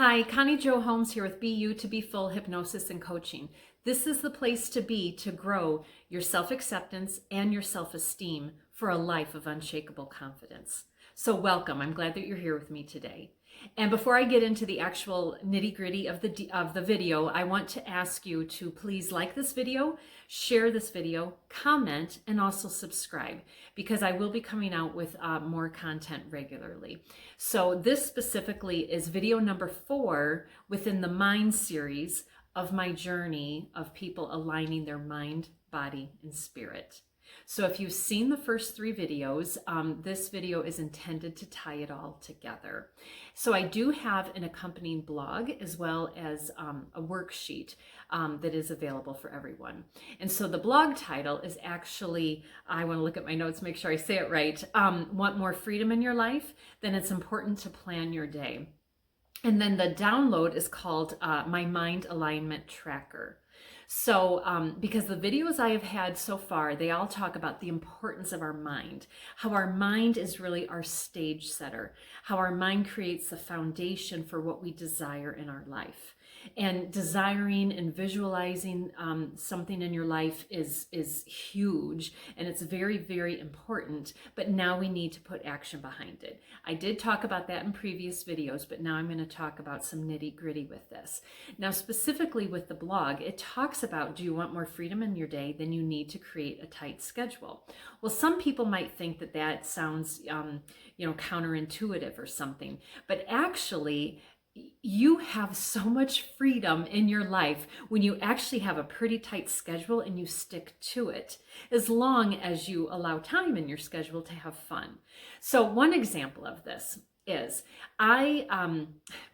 Hi, Connie Jo Holmes here with BU2BFULL Hypnosis and Coaching. This is the place to be to grow your self-acceptance and your self-esteem for a life of unshakable confidence. So welcome. I'm glad that you're here with me today. And before I get into the actual nitty-gritty of the video, I want to ask you to please like this video, share this video, comment, and also subscribe, because I will be coming out with more content regularly. So this specifically is video number 4 within the Mind series of my journey of people aligning their mind, body, and spirit. So if you've seen the first 3 videos, this video is intended to tie it all together. So I do have an accompanying blog as well as a worksheet that is available for everyone. And so the blog title is actually, I want to look at my notes, make sure I say it right. Want more freedom in your life? Then it's important to plan your day. And then the download is called My Mind Alignment Tracker. So because the videos I have had so far, they all talk about the importance of our mind, how our mind is really our stage setter, how our mind creates the foundation for what we desire in our life. And desiring and visualizing something in your life is huge, and it's very, very important, but now we need to put action behind it. I did talk about that in previous videos, but now I'm going to talk about some nitty-gritty with this. Now, specifically with the blog, it talks about, do you want more freedom in your day? Then you need to create a tight schedule. Well, some people might think that that sounds, counterintuitive or something, but actually, you have so much freedom in your life when you actually have a pretty tight schedule and you stick to it, as long as you allow time in your schedule to have fun. So one example of this is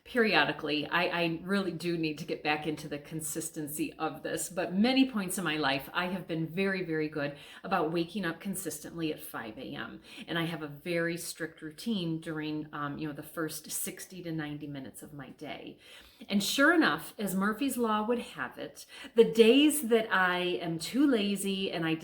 periodically, I really do need to get back into the consistency of this, but many points in my life, I have been very, very good about waking up consistently at 5 a.m. And I have a very strict routine during, the first 60 to 90 minutes of my day. And sure enough, as Murphy's Law would have it, the days that I am too lazy and I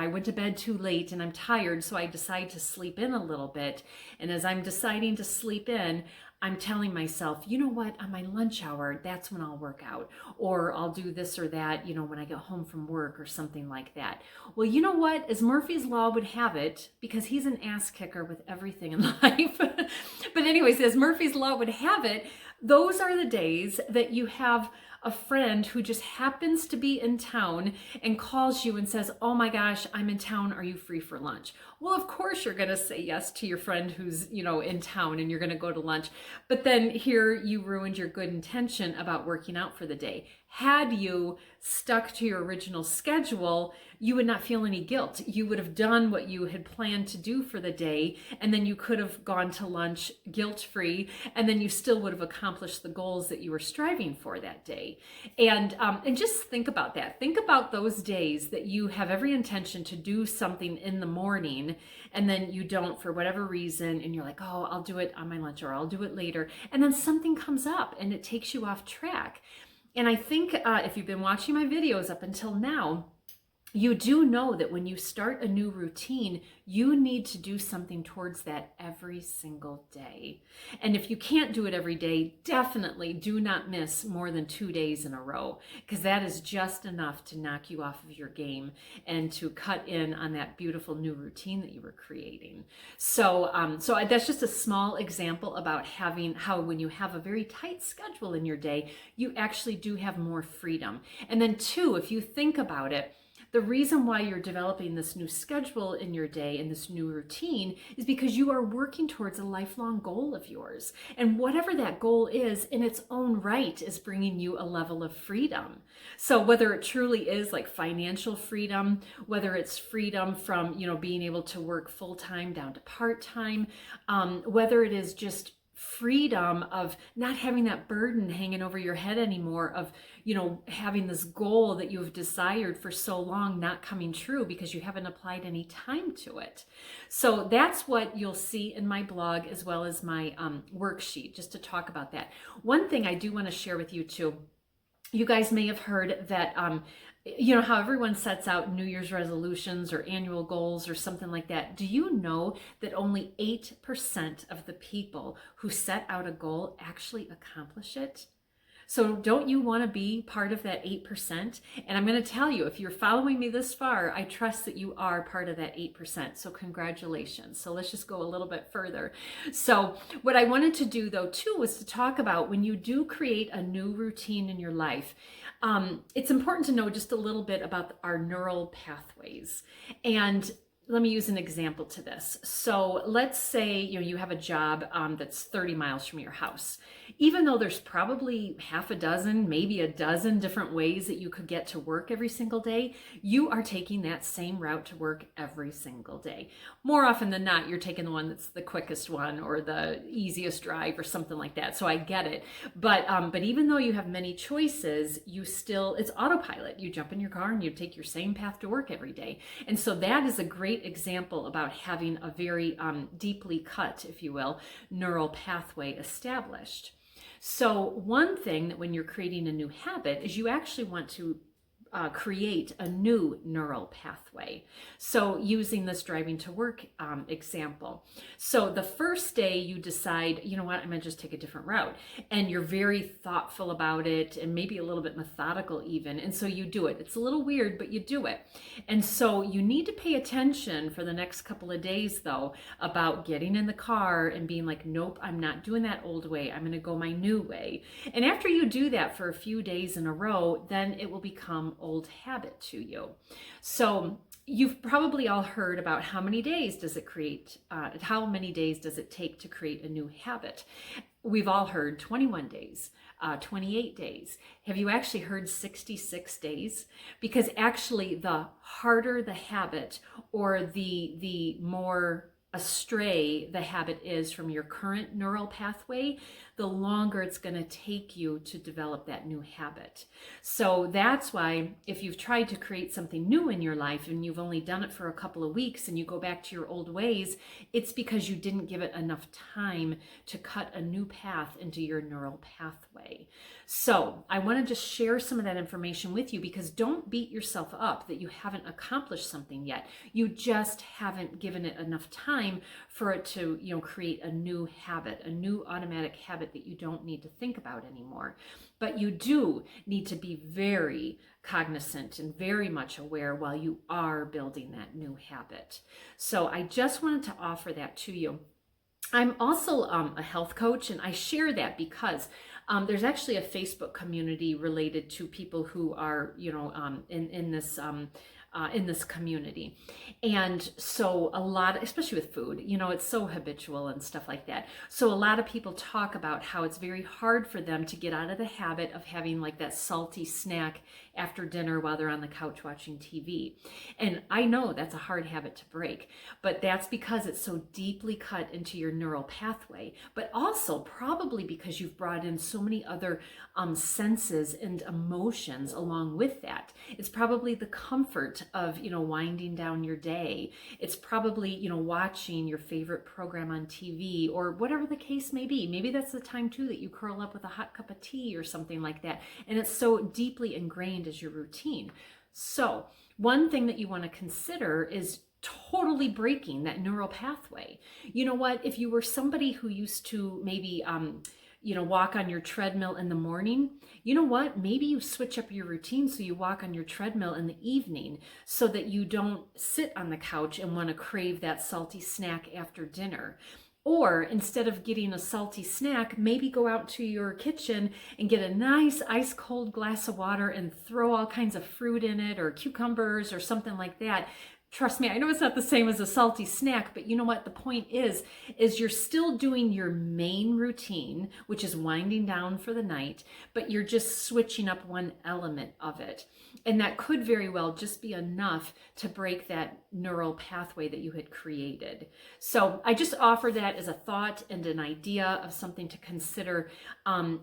went to bed too late and I'm tired, so I decide to sleep in a little bit. And as I'm deciding to sleep in, I'm telling myself, you know what, on my lunch hour, that's when I'll work out, or I'll do this or that, when I get home from work or something like that. Well, you know what, as Murphy's Law would have it, because he's an ass kicker with everything in life, but anyways, as Murphy's Law would have it, those are the days that you have a friend who just happens to be in town and calls you and says, oh my gosh, I'm in town. Are you free for lunch? Well, of course you're going to say yes to your friend who's, in town, and you're going to go to lunch. But then here you ruined your good intention about working out for the day. Had you stuck to your original schedule, you would not feel any guilt. You would have done what you had planned to do for the day, and then you could have gone to lunch guilt-free, and then you still would have accomplished the goals that you were striving for that day. And just think about that. Think about those days that you have every intention to do something in the morning, and then you don't for whatever reason, and you're like, oh, I'll do it on my lunch, or I'll do it later, and then something comes up and it takes you off track. And I think if you've been watching my videos up until now, you do know that when you start a new routine, you need to do something towards that every single day. And if you can't do it every day, definitely do not miss more than 2 days in a row, because that is just enough to knock you off of your game and to cut in on that beautiful new routine that you were creating. So that's just a small example about how when you have a very tight schedule in your day, you actually do have more freedom. And then 2, if you think about it, the reason why you're developing this new schedule in your day and this new routine is because you are working towards a lifelong goal of yours. And whatever that goal is in its own right is bringing you a level of freedom. So whether it truly is like financial freedom, whether it's freedom from, being able to work full-time down to part-time, whether it is just freedom of not having that burden hanging over your head anymore, of having this goal that you've desired for so long not coming true because you haven't applied any time to it. So that's what you'll see in my blog as well as my worksheet, just to talk about that. One thing I do want to share with you too You guys may have heard that, you know how everyone sets out New Year's resolutions or annual goals or something like that. Do you know that only 8% of the people who set out a goal actually accomplish it? So don't you want to be part of that 8%? And I'm going to tell you, if you're following me this far, I trust that you are part of that 8%. So congratulations. So let's just go a little bit further. So what I wanted to do though too was to talk about when you do create a new routine in your life, it's important to know just a little bit about our neural pathways. And let me use an example to this. So let's say you have a job that's 30 miles from your house. Even though there's probably half a dozen, maybe a dozen different ways that you could get to work every single day, you are taking that same route to work every single day. More often than not, you're taking the one that's the quickest one or the easiest drive or something like that. So I get it. But even though you have many choices, it's autopilot. You jump in your car and you take your same path to work every day. And so that is a great example about having a very deeply cut, if you will, neural pathway established. So one thing that when you're creating a new habit is you actually want to create a new neural pathway. So using this driving to work example. So the first day you decide, you know what, I'm gonna just take a different route. And you're very thoughtful about it and maybe a little bit methodical even. And so you do it. It's a little weird, but you do it. And so you need to pay attention for the next couple of days though, about getting in the car and being like, nope, I'm not doing that old way. I'm gonna go my new way. And after you do that for a few days in a row, then it will become old habit to you. So you've probably all heard about how many days does it take to create a new habit? We've all heard 21 days, 28 days. Have you actually heard 66 days? Because actually the harder the habit or the more astray the habit is from your current neural pathway, the longer it's going to take you to develop that new habit. So that's why if you've tried to create something new in your life and you've only done it for a couple of weeks and you go back to your old ways, it's because you didn't give it enough time to cut a new path into your neural pathway. So I want to just share some of that information with you, because don't beat yourself up that you haven't accomplished something yet. You just haven't given it enough time for it to, create a new habit, a new automatic habit that you don't need to think about anymore. But you do need to be very cognizant and very much aware while you are building that new habit. So I just wanted to offer that to you. I'm also a health coach, and I share that because there's actually a Facebook community related to people who are, in this community. And so a lot, especially with food, it's so habitual and stuff like that. So a lot of people talk about how it's very hard for them to get out of the habit of having like that salty snack after dinner while they're on the couch watching TV. And I know that's a hard habit to break, but that's because it's so deeply cut into your neural pathway, but also probably because you've brought in so many other senses and emotions along with that. It's probably the comfort of, winding down your day. It's probably, watching your favorite program on TV or whatever the case may be. Maybe that's the time too that you curl up with a hot cup of tea or something like that. And it's so deeply ingrained as your routine. So one thing that you want to consider is totally breaking that neural pathway. You know what? If you were somebody who used to maybe, walk on your treadmill in the morning, you know what? Maybe you switch up your routine so you walk on your treadmill in the evening so that you don't sit on the couch and want to crave that salty snack after dinner. Or instead of getting a salty snack, maybe go out to your kitchen and get a nice ice cold glass of water and throw all kinds of fruit in it or cucumbers or something like that. Trust me, I know it's not the same as a salty snack, but you know what? The point is you're still doing your main routine, which is winding down for the night, but you're just switching up one element of it. And that could very well just be enough to break that neural pathway that you had created. So I just offer that as a thought and an idea of something to consider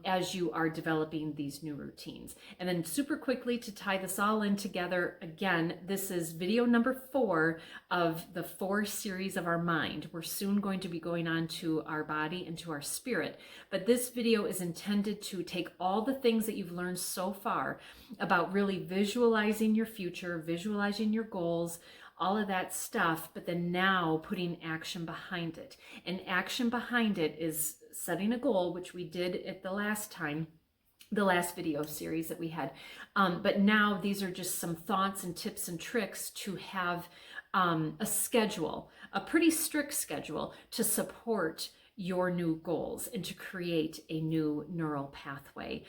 as you are developing these new routines. And then super quickly to tie this all in together, again, this is video number 4 of the 4 series of our mind. We're soon going to be going on to our body and to our spirit. But this video is intended to take all the things that you've learned so far about really visualizing your future, visualizing your goals, all of that stuff, but then now putting action behind it. And action behind it is setting a goal, which we did at the last time, the last video series that we had. But now these are just some thoughts and tips and tricks to have a schedule, a pretty strict schedule to support your new goals and to create a new neural pathway,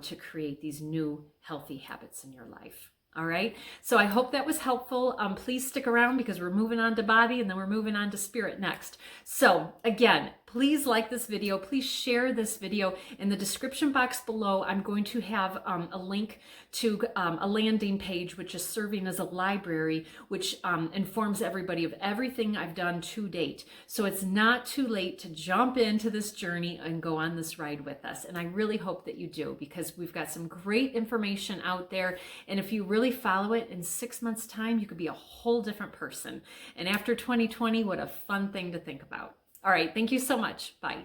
to create these new healthy habits in your life. All right. So I hope that was helpful. Please stick around because we're moving on to body and then we're moving on to spirit next. So again, please like this video. Please share this video. In the description box below, I'm going to have a link to a landing page, which is serving as a library, which informs everybody of everything I've done to date. So it's not too late to jump into this journey and go on this ride with us. And I really hope that you do, because we've got some great information out there. And if you really follow it, in 6 months' time, you could be a whole different person. And after 2020, what a fun thing to think about. All right. Thank you so much. Bye.